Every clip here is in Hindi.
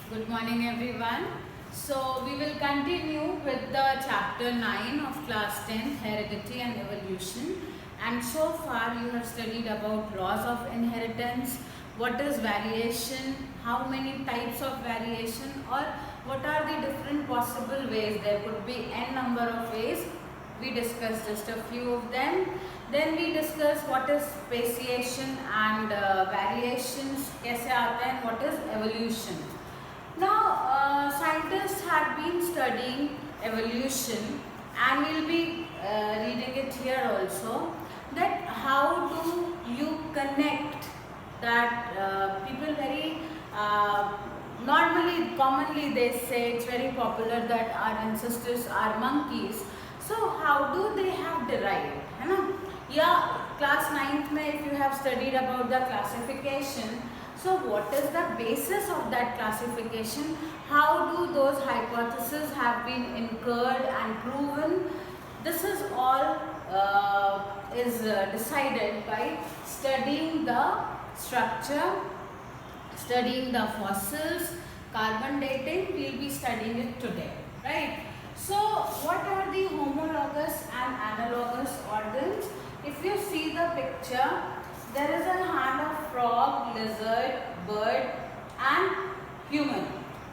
Good morning everyone. So we will continue with the chapter 9 of class 10, heredity and evolution. And so far you have studied about laws of inheritance, what is variation, how many types of variation, or what are the different possible ways. There could be n number of ways. We discussed just a few of them. Then we discussed what is speciation and variations, कैसे आता है, and what is evolution. Now, scientists have been studying evolution, and we'll be reading it here also. That how do you connect that people very normally, commonly they say it's very popular that our ancestors are monkeys. So how do they have derived, है ना? या class 9th में if you have studied about the classification, so what is the basis of that classification? How do those hypotheses have been incurred and proven? This is all decided by studying the structure, studying the fossils, carbon dating. We'll be studying it today, right? So what are the homologous and analogous organs? If you see the picture, there is a hand of frog, lizard, bird and human.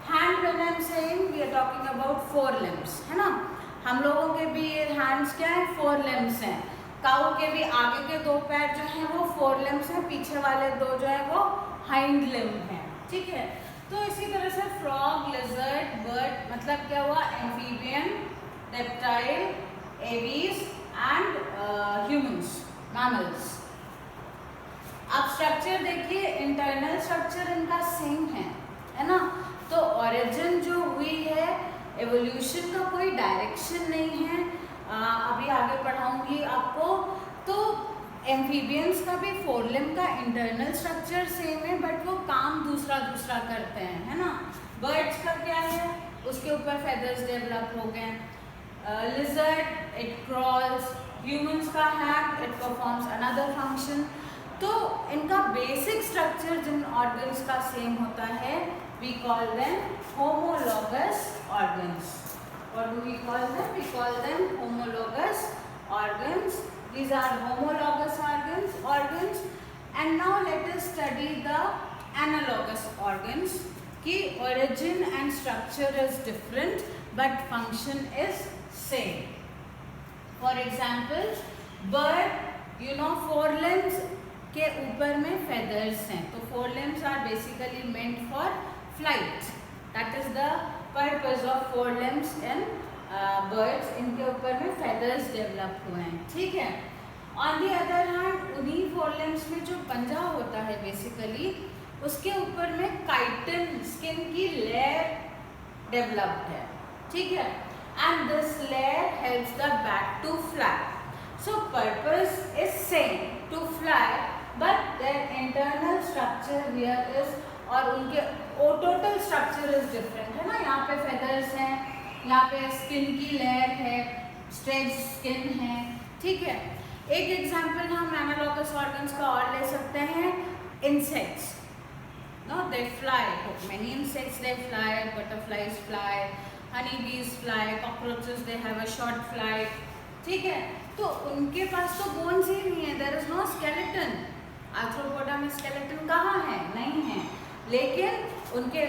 Hand when I am saying, we are talking about 4 limbs, है ना? हम लोगों के भी ये hands क्या है? 4 limbs हैं. काऊ के भी आगे के 2 पैर जो हैं वो 4 limbs हैं, पीछे वाले 2 जो है वो hind limb हैं, ठीक है? तो इसी तरह से frog, lizard, bird मतलब क्या हुआ? Amphibian, reptile, aves and humans, mammals. आप स्ट्रक्चर देखिए, इंटरनल स्ट्रक्चर इनका सेम है ना? तो ओरिजिन जो हुई है, एवोल्यूशन का कोई डायरेक्शन नहीं है. अभी आगे पढ़ाऊंगी आपको. तो एम्फीबियंस का भी 4 लिम्ब का इंटरनल स्ट्रक्चर सेम है, बट वो काम दूसरा करते हैं, है ना? बर्ड्स का क्या है? उसके ऊपर फेदर्स डेवलप हो गए. Lizard it crawls. ह्यूमंस का है इट परफॉर्म्स अनदर फंक्शन. तो इनका बेसिक स्ट्रक्चर जिन ऑर्गन्स का सेम होता है, we call them homologous organs. What do we call them? We call them homologous organs. These are homologous organs. And now let us study the analogous organs. कि origin and structure is different, but function is same. For example, bird, you know, 4 limbs के ऊपर में feathers हैं. तो 4 limbs are basically meant for flight. That is the purpose of 4 limbs in birds. इनके ऊपर में feathers develop हुए हैं, ठीक है? On the other hand, उन्हीं 4 limbs में जो पंजा होता है basically, उसके ऊपर में chitin skin की layer developed है, ठीक है? And this layer helps the bat to fly. So purpose is same, to fly, but their internal structure here is, और उनके टोटल स्ट्रक्चर इज डिफरेंट, है ना? यहाँ पे फेदर्स हैं, यहाँ पे स्किन की लेयर है, स्ट्रेच स्किन है, ठीक है? एक एग्जांपल हम एनालॉगस ऑर्गन्स का और ले सकते हैं. Insects, no, they fly. Many insects they fly. Butterflies fly, honey bees fly, cockroaches they have a short flight, ठीक है? तो उनके पास तो बोन्स ही नहीं है, there is no skeleton. Arthropoda में स्केलेटन कहाँ है? नहीं है. लेकिन उनके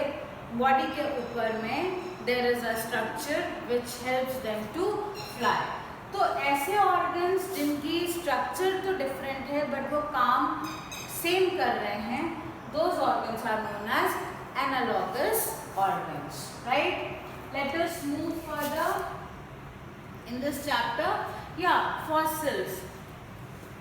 बॉडी के ऊपर में there is a structure which helps them to fly. तो ऐसे ऑर्गन्स जिनकी स्ट्रक्चर तो डिफरेंट है बट वो काम सेम कर रहे हैं, those organs are known as analogous organs, right? Let us move further in this chapter. या फॉसिल्स.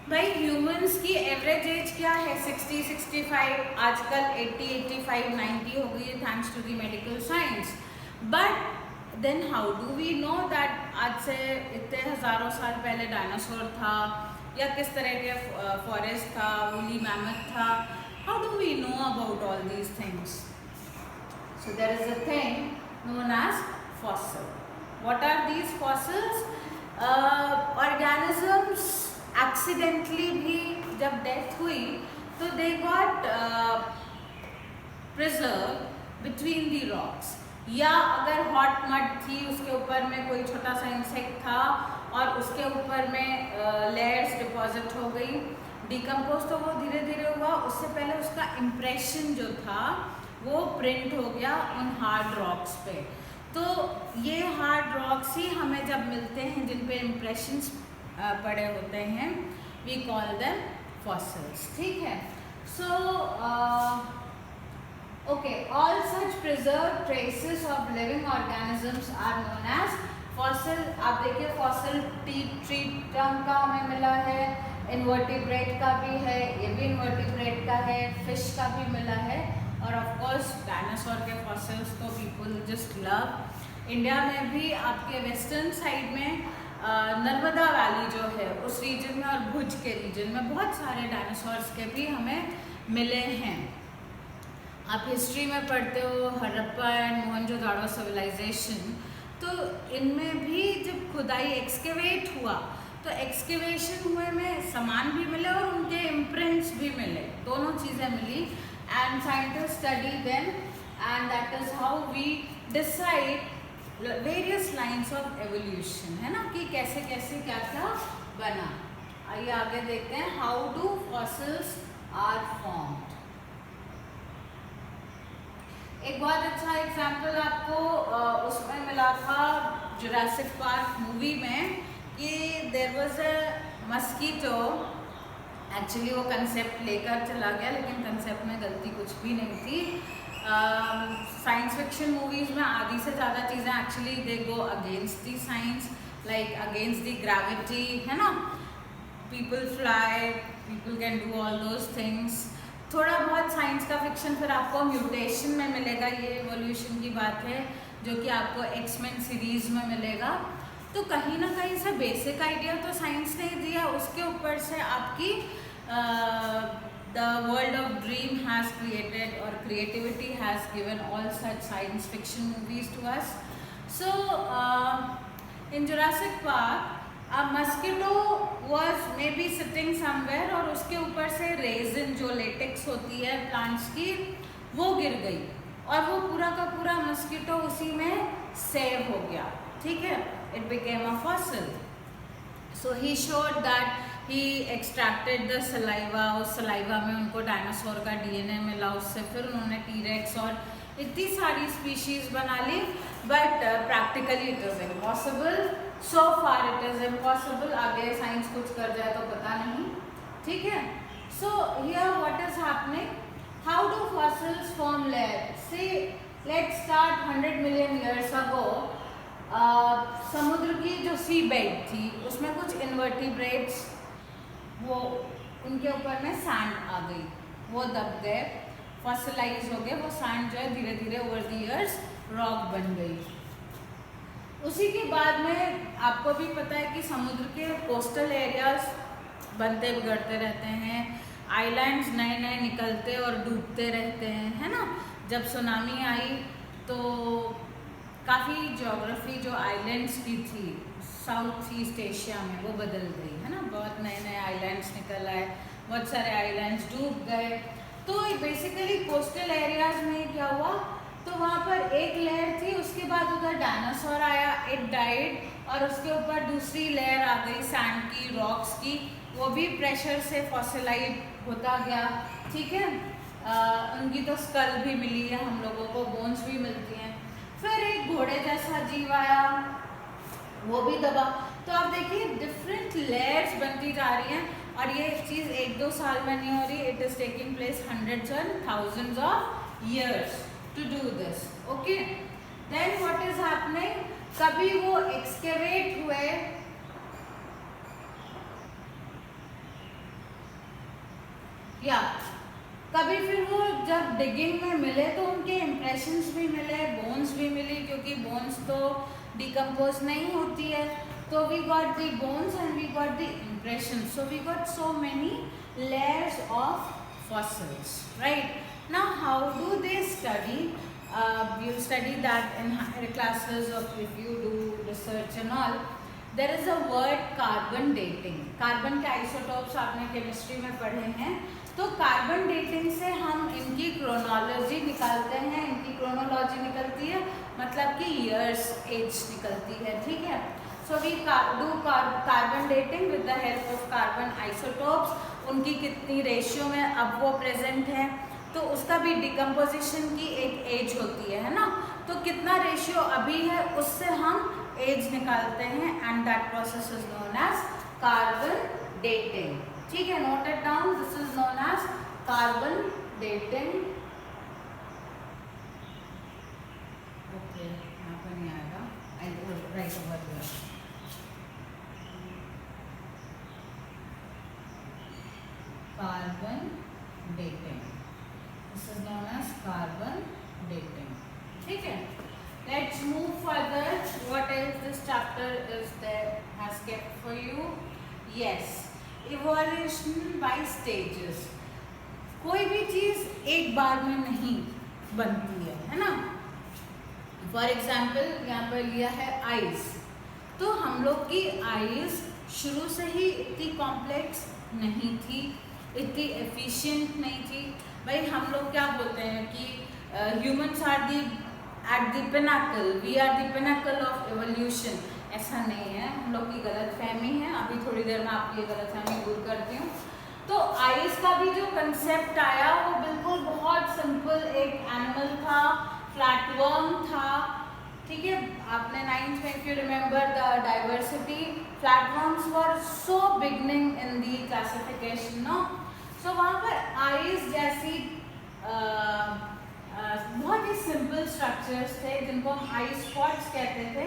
भाई ह्यूमंस की एवरेज एज क्या है? 60-65. आजकल 80-85-90 हो गई है thanks to the medical science. But then how do we know that आज से इतने हज़ारों साल पहले डायनासोर था, या किस तरह के फॉरेस्ट था, वूली मैमथ था? How do we know about all these things? So there is a thing known as fossil. What are these fossils? Organisms accidentally भी जब डेथ हुई तो they got preserve between the rocks, या अगर हॉट मड थी उसके ऊपर में कोई छोटा सा इंसेक्ट था और उसके ऊपर में लेयर्स डिपॉजिट हो गई, डिकम्पोज तो वो धीरे धीरे हुआ, उससे पहले उसका इम्प्रेशन जो था वो प्रिंट हो गया उन हार्ड रॉक्स पे। तो ये हार्ड रॉक्स ही हमें जब मिलते हैं जिन पे इम्प्रेशंस पड़े होते हैं, वी कॉल देम फॉसिल्स। ठीक है, so okay, all such preserve traces of living organisms are known as fossil. आप देखिए फॉसिल ट्री टर्म का हमें मिला है, इन्वर्टिब्रेट का भी है, ये भी इन्वर्टिब्रेट का है, फिश का भी मिला है, और ऑफ कोर्स डायनासोर के फॉसिल्स तो पीपल जस्ट लव। इंडिया में भी आपके वेस्टर्न साइड में नर्मदा वैली जो है उस रीजन में और भुज के रीजन में बहुत सारे डायनासोर्स के भी हमें मिले हैं। आप हिस्ट्री में पढ़ते हो हड़प्पा एंड मोहनजोदाड़ो सिविलाइजेशन, तो इनमें भी जब खुदाई एक्सकेवेट हुआ तो एक्सकेवेशन हुए में सामान भी मिले और उनके इम्प्रिंट्स भी मिले, दोनों चीज़ें मिली, and scientist study them and that is how we decide various lines of evolution, है ना, कि कैसे कैसे क्या क्या बना। आइए आगे देखते हैं, how do fossils are formed. एक बहुत अच्छा एग्जाम्पल आपको उसमें मिला था जुरासिक पार्क मूवी में, कि there was a mosquito, actually वो कंसेप्ट लेकर चला गया लेकिन कंसेप्ट में गलती कुछ भी नहीं थी। साइंस फिक्शन मूवीज़ में आधी से ज़्यादा चीज़ें actually they go against the science, like against the gravity, है ना, people fly, people can do all those things. थोड़ा बहुत साइंस का फिक्शन फिर आपको म्यूटेशन में मिलेगा, ये एवोल्यूशन की बात है जो कि आपको एक्समेन सीरीज में मिलेगा। तो कहीं ना कहीं से बेसिक आइडिया तो साइंस ने दिया, उसके ऊपर से आपकी the world of dream has created और creativity has given all such science fiction movies to us. So in Jurassic Park a mosquito was maybe sitting somewhere और उसके ऊपर से रेजिन जो लेटेक्स होती है प्लांट्स की वो गिर गई और वो पूरा का पूरा मस्कीटो उसी में सेव हो गया, ठीक है, it became a fossil. So he showed that he extracted the saliva, उस सलाइवा में उनको डायनासोर का डीएनए मिला, उससे फिर उन्होंने टीरेक्स और इतनी सारी स्पीशीज बना ली, but practically it is impossible, so far it is impossible. आगे साइंस कुछ कर जाए तो पता नहीं, ठीक है। So here what is happening, how do fossils form layer, say let's start 100 million years ago. समुद्र की जो सी बेड थी उसमें कुछ इन्वर्टिब्रेट्स, वो उनके ऊपर में सैंड आ गई, वो दब गए, फॉसिलाइज हो गए, वो सैंड जो है धीरे धीरे ओवर द ईयर्स रॉक बन गई। उसी के बाद में आपको भी पता है कि समुद्र के कोस्टल एरियाज बनते बिगड़ते रहते हैं, आइलैंड्स नए नए निकलते और डूबते रहते हैं, है ना। जब सुनामी आई तो काफ़ी ज्योग्राफी जो आइलैंड्स की थी साउथ ईस्ट एशिया में वो बदल गई, है ना, बहुत नए नए आइलैंड्स निकल आए, बहुत सारे आइलैंड्स डूब गए। तो बेसिकली कोस्टल एरियाज में क्या हुआ, तो वहाँ पर एक लेयर थी, उसके बाद उधर डायनासोर आया, इट डाइड, और उसके ऊपर दूसरी लेयर आ गई सैंड की, रॉक्स की, वो भी प्रेशर से फॉसिलाइज होता गया, ठीक है। उनकी तो स्कल भी मिली है हम लोगों को, बोन्स भी मिलती हैं। फिर एक घोड़े जैसा जीव आया, वो भी दबा। तो आप देखिए डिफरेंट लेयर्स बनती जा रही हैं, और ये चीज़ 1-2 साल में नहीं हो रही, it is taking place hundreds and thousands of years to do this, okay, then what is happening, कभी वो excavate हुए, या कभी फिर वो जब डिगिंग में मिले तो उनके इम्प्रेशंस भी मिले, बोन्स भी मिली, क्योंकि बोन्स तो डिकम्पोज नहीं होती है, तो we got the bones and we got the impression, so we got so many layers of fossils, right? Now how do they study? You'll study that in higher classes, or if you do research and all. There is a word carbon dating. Carbon के आइसोटोप्स आपने केमिस्ट्री में पढ़े हैं, तो कार्बन डेटिंग से हम इनकी क्रोनोलॉजी निकालते हैं, इनकी क्रोनोलॉजी निकलती है मतलब कि ईयर्स एज निकलती है, ठीक है। So we do carbon dating with the help of carbon isotopes, उनकी कितनी रेशियो में अब वो प्रेजेंट है, तो उसका भी डिकम्पोजिशन की एक एज होती है ना, तो कितना रेशियो अभी है उससे हम एज निकालते हैं and that process is known as carbon dating, ठीक है। Note it down, this is known as carbon dating. Okay, यहाँ पर नहीं आएगा, I will write over here. Carbon dating, this is known as carbon dating, ठीक है। Let's move further. What else this chapter is there has kept for you? Yes, evolution by stages. कोई भी चीज एक बार में नहीं बनती है ना। फॉर एग्जाम्पल यहाँ पर लिया है आइज, तो हम लोग की आइज शुरू से ही इतनी कॉम्प्लेक्स नहीं थी, इतनी एफिशिएंट नहीं थी। भाई हम लोग क्या बोलते हैं कि humans are the at the pinnacle, we are the pinnacle of evolution, ऐसा नहीं है, हम लोग की गलतफहमी है। अभी थोड़ी देर में आपकी ये गलतफहमी दूर करती हूँ। तो आइस का भी जो कंसेप्ट आया वो बिल्कुल बहुत सिंपल एक एनिमल था, फ्लैटवर्म था, ठीक है। आपने 9th में, if you remember the diversity, flatworms were so beginning in the classification, no. So वहाँ पर आइस जैसी बहुत ही सिंपल स्ट्रक्चर्स थे जिनको हम आई स्पॉट्स कहते थे,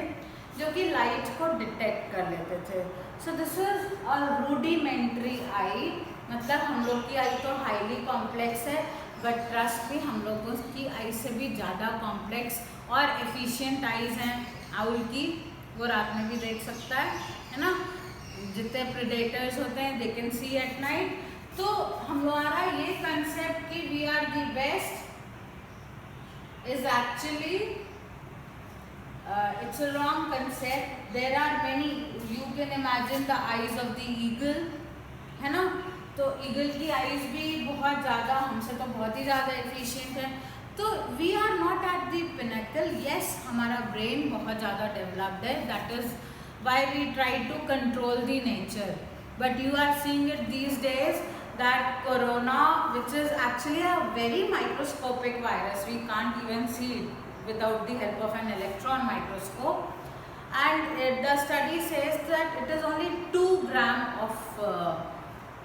जो कि लाइट को डिटेक्ट कर लेते थे। So this is a rudimentary eye, मतलब हम लोग की आई तो हाईली कॉम्प्लेक्स है, बट ट्रस्ट भी हम लोगों की आई से भी ज़्यादा कॉम्प्लेक्स और एफिशिएंट आइज हैं आउल की, वो रात में भी देख सकता है ना। जितने प्रेडेटर्स होते हैं they can see at night. तो हमारा ये कंसेप्ट कि we are the best is actually it's a wrong concept. There are many, you can imagine the eyes of the eagle, है ना। तो ईगल की आईज भी बहुत ज़्यादा, हमसे तो बहुत ही ज़्यादा एफिशिएंट है। तो we are not at the pinnacle. Yes, हमारा ब्रेन बहुत ज़्यादा डेवलप्ड है, that is why we try to control the nature, but you are seeing it these days that corona, which is actually a very microscopic virus, we can't even see it without the help of an electron microscope, and the study says that it is only 2 gram of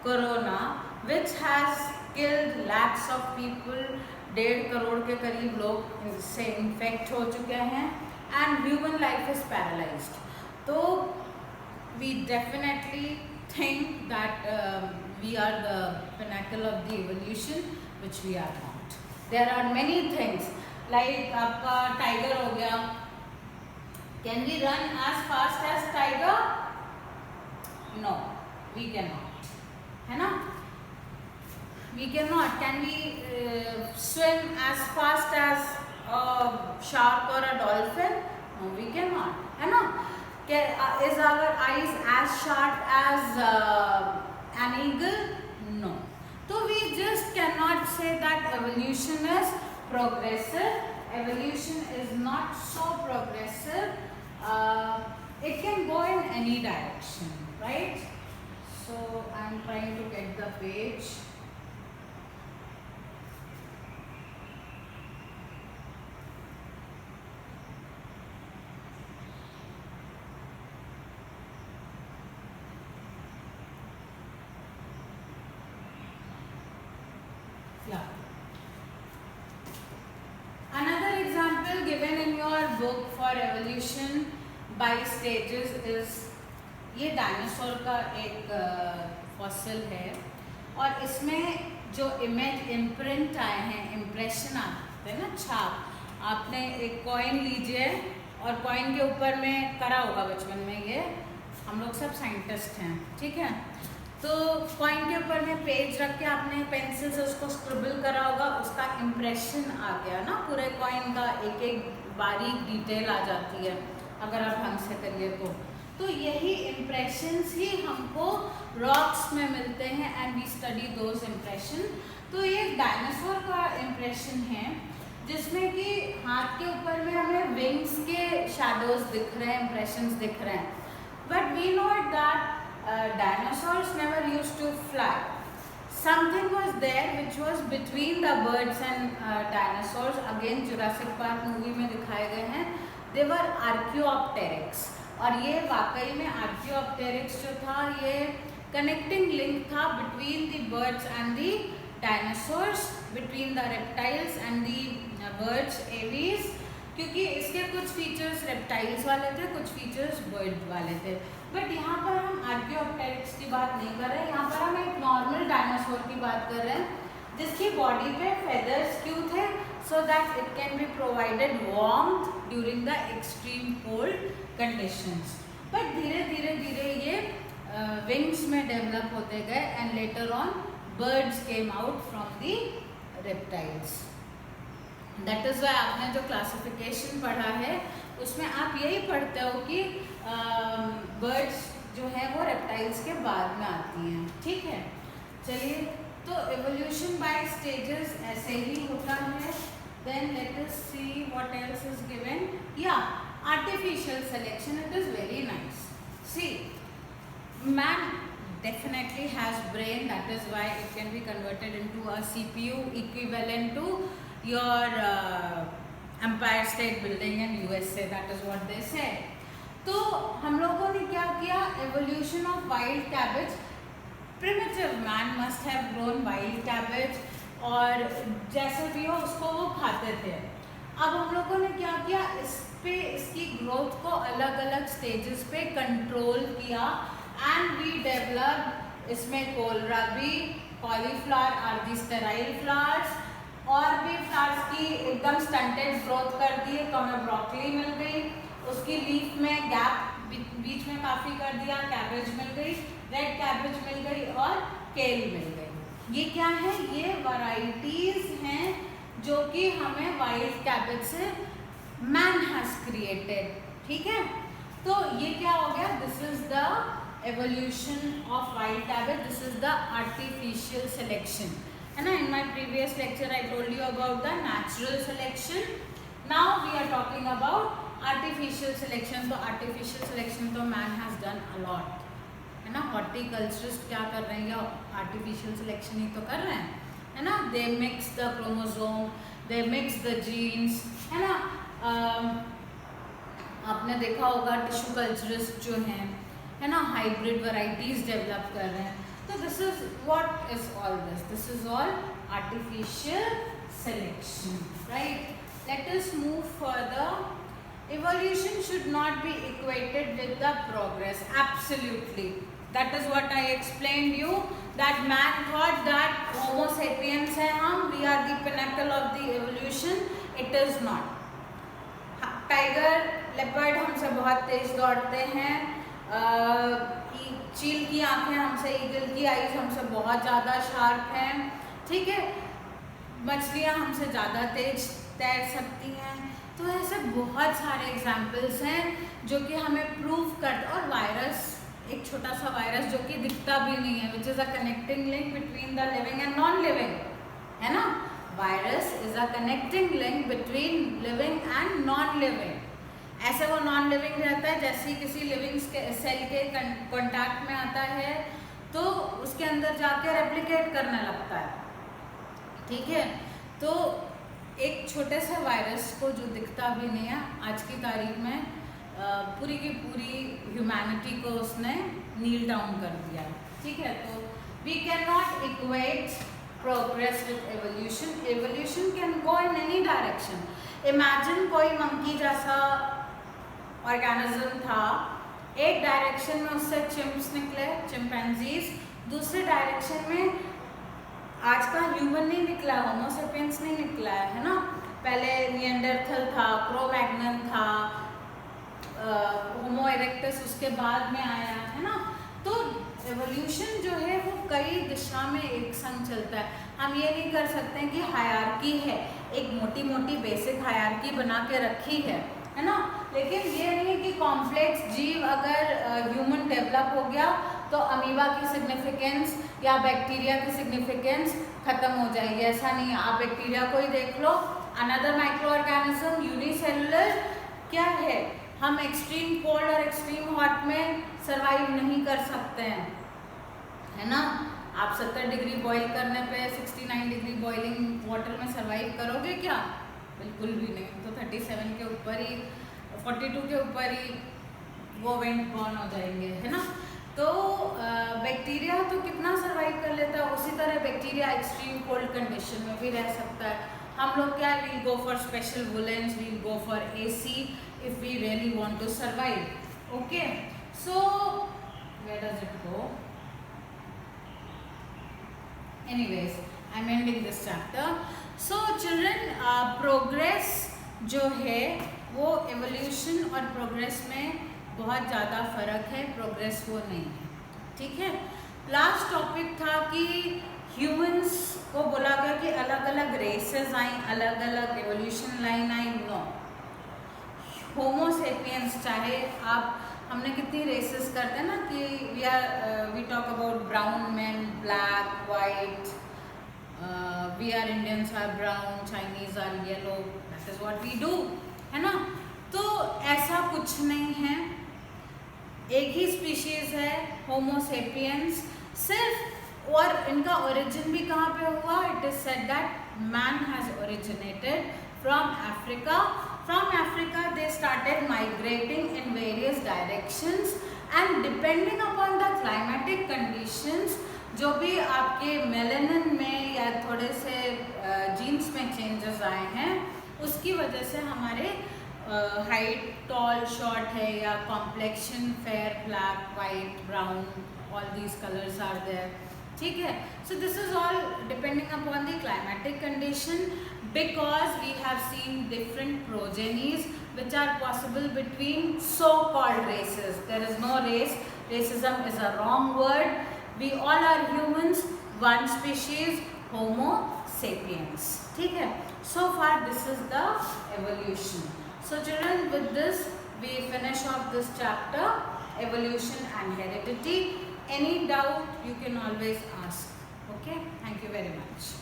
corona which has killed lakhs of people, 1.5 crore के करीब लोग इससे इन्फेक्ट हो चुके हैं, and human life is paralyzed. तो we definitely think that we are the pinnacle of the evolution, which we are not. There are many things like आपका tiger हो गया, can we run as fast as tiger? No, we cannot, है ना। We cannot. Can we swim as fast as a shark or a dolphin? No, we cannot, है ना। Is our eyes as sharp as an eagle? No. So we just cannot say that evolution is progressive. Evolution is not so progressive. It can go in any direction, right? So I am trying to get the page. Another example given in your book for evolution by stages is ये डायनासोर का एक फॉसिल है, और इसमें जो इमेज इम्प्रिंट आए हैं, इम्प्रेशन आते हैं ना, छाप। आपने एक कॉइन लीजिए और कॉइन के ऊपर में करा होगा बचपन में, ये हम लोग सब साइंटिस्ट हैं, ठीक है। तो कॉइन के ऊपर में पेज रख के आपने पेंसिल से उसको स्क्रिबल करा होगा, उसका इम्प्रेशन आ गया ना, पूरे कॉइन का एक एक बारीक डिटेल आ जाती है अगर आप ढंग से करिए तो तो यही इम्प्रेशंस ही हमको रॉक्स में मिलते हैं and we study those impression. तो ये डायनासोर का इम्प्रेशन है जिसमें कि हाथ के ऊपर में हमें विंग्स के शैडोज दिख रहे हैं, इम्प्रेशंस दिख रहे हैं। But we know that dinosaurs never used to fly. Something was there which was between the birds and dinosaurs. Again Jurassic Park movie में दिखाए गए हैं। They were Archaeopteryx और ये वाकई में Archaeopteryx जो था ये connecting link था between the birds and the dinosaurs, between the reptiles and the birds, aves, क्योंकि इसके कुछ फीचर्स रेप्टाइल्स वाले थे, कुछ फीचर्स बर्ड वाले थे। बट यहाँ पर हम आर्कियोप्टेरिक्स की बात नहीं कर रहे हैं, यहाँ पर हम एक नॉर्मल डायनासोर की बात कर रहे हैं जिसकी बॉडी पे फेदर्स क्यों थे, so that it can be provided warmth during the extreme cold conditions. But धीरे धीरे धीरे ये विंग्स में डेवलप होते गए and later on birds came out from the reptiles. That is Y आपने जो क्लासिफिकेशन पढ़ा है उसमें आप यही पढ़ते हो कि बर्ड्स जो है वो रेप्टाइल्स के बाद में आती हैं, ठीक है। चलिए, तो एवोल्यूशन बाय स्टेजेस ऐसे ही होता है। Then let us see what else is given. या artificial selection, it is very nice. See, man definitely has brain, that is why it can be converted into a CPU equivalent to your Empire State Building in USA, that is what they say। तो हम लोगों ने क्या किया, evolution of wild cabbage, primitive man must have grown wild cabbage और जैसे भी हो उसको वो खाते थे। अब हम लोगों ने क्या किया, इस पे इसकी ग्रोथ को अलग अलग स्टेजेस पे कंट्रोल किया एंड वी डेवलप इसमें kohlrabi, cauliflower are the sterile flowers, और भी फ्लावर्स की एकदम स्टंटेड ग्रोथ कर दी तो हमें ब्रोकली मिल गई, उसकी लीफ में गैप बीच में काफ़ी कर दिया, कैबेज मिल गई, रेड कैबेज मिल गई और केल मिल गई। ये क्या है, ये वैरायटीज हैं जो कि हमें वाइल्ड कैबेज से मैन हैज क्रिएटेड, ठीक है। तो ये क्या हो गया, this is the evolution of wild cabbage, this is the artificial selection, है ना। in my previous lecture I told you about the natural selection, now we are talking about artificial selection। तो artificial selection तो man has done a lot, है ना। horticulturist क्या कर रहे हैं, artificial selection ही तो कर रहे हैं, है ना। they mix the chromosome, they mix the genes, है ना। आपने देखा होगा टिश्यू कल्चरिस्ट जो हैं, है ना, हाइब्रिड वैरायटीज डेवलप कर रहे हैं। तो this is what is all this is all artificial selection, right. Let us move further. Evolution should not be equated with the progress, absolutely, that is what I explained you, that man thought that homo sapiens है हम, we are the pinnacle of the evolution, it is not. Tiger, leopard हमसे बहुत तेज दौड़ते हैं, चील की आंखें हमसे, ईगल की आईज हमसे बहुत ज़्यादा शार्प हैं, ठीक है। मछलियाँ हमसे ज़्यादा तेज तैर सकती हैं। तो ऐसे बहुत सारे एग्जाम्पल्स हैं जो कि हमें प्रूव कर, और वायरस, एक छोटा सा वायरस जो कि दिखता भी नहीं है, which is a connecting link between the living and non living, है ना। Virus is a connecting link between living and non living. ऐसे वो नॉन लिविंग रहता है, जैसे ही किसी लिविंग सेल के कांटेक्ट में आता है तो उसके अंदर जाके रेप्लिकेट करने लगता है, ठीक है। तो एक छोटे से वायरस को जो दिखता भी नहीं है, आज की तारीख में पूरी की पूरी ह्यूमैनिटी को उसने नील डाउन कर दिया, ठीक है। तो we can not equate progress with evolution, evolution can go in any direction. Imagine कोई मंकी जैसा ऑर्गेनिज्म था, एक डायरेक्शन में उससे चिम्प्स निकले, चिंपैंजीज, दूसरे डायरेक्शन में आज का ह्यूमन नहीं निकला, होमो सेपियंस नहीं निकला है ना। पहले निएंडरथल था, क्रो-मैग्नन था, होमो इरेक्टस उसके बाद में आया, है ना। तो एवोल्यूशन जो है वो कई दिशा में एक संग चलता है। हम ये नहीं कर सकते हैं कि हायरार्की है, एक मोटी मोटी बेसिक हायरार्की बना के रखी है ना। लेकिन ये नहीं है कि कॉम्प्लेक्स जीव अगर ह्यूमन डेवलप हो गया तो अमीबा की सिग्निफिकेंस या बैक्टीरिया की सिग्निफिकेंस खत्म हो जाएगी, ऐसा नहीं है। आप बैक्टीरिया को ही देख लो, अनदर माइक्रो ऑर्गेनिज्म यूनिसेलुलर क्या है, हम एक्सट्रीम कोल्ड और एक्सट्रीम हॉट में सरवाइव नहीं कर सकते हैं, है ना। आप 70 डिग्री बॉईल करने पे 69 डिग्री बॉइलिंग वाटर में सरवाइव करोगे क्या? बिल्कुल भी नहीं। तो 37 के ऊपर ही, 42 के ऊपर ही वो वेंट बॉर्न हो जाएंगे, है ना। तो बैक्टीरिया तो कितना सरवाइव कर लेता है, उसी तरह बैक्टीरिया एक्सट्रीम कोल्ड कंडीशन में भी रह सकता है। हम लोग क्या, we'll go for special woollens, we'll go for AC if we really want to survive. Okay, so where does it go? Anyways, I'm ending this chapter. So children, progress जो है वो evolution और progress में बहुत ज़्यादा फ़र्क है, progress वो नहीं है, ठीक है। लास्ट टॉपिक था कि ह्यूमंस को बोला गया कि अलग अलग रेसेस आई, अलग अलग एवोल्यूशन लाइन आई। नो, होमो सेपियंस, चाहे आप, हमने कितनी रेसेस करते हैं ना कि we talk about brown man, black, white, we are Indians are brown, Chinese are yellow, that is what we do, है ना। तो ऐसा कुछ नहीं है, एक ही स्पीशीज है होमो सेपियंस सिर्फ, और इनका ओरिजिन भी कहाँ पे हुआ? It is said that man has originated from Africa. From Africa they started migrating in various directions and depending upon the climatic conditions, जो भी आपके मेलानिन में या थोड़े से जीन्स में चेंजेस आए हैं, उसकी वजह से हमारे हाइट टॉल शॉर्ट है या complexion fair black white brown, all these colours are there, ठीक है। So this is all depending upon the climatic condition, because we have seen different progenies which are possible between so-called races. There is no race, racism is a wrong word. We all are humans, one species, Homo sapiens. ठीक है, so far this is the evolution. So children, with this we finish off this chapter, evolution and heredity. Any doubt you can always ask. Okay, thank you very much.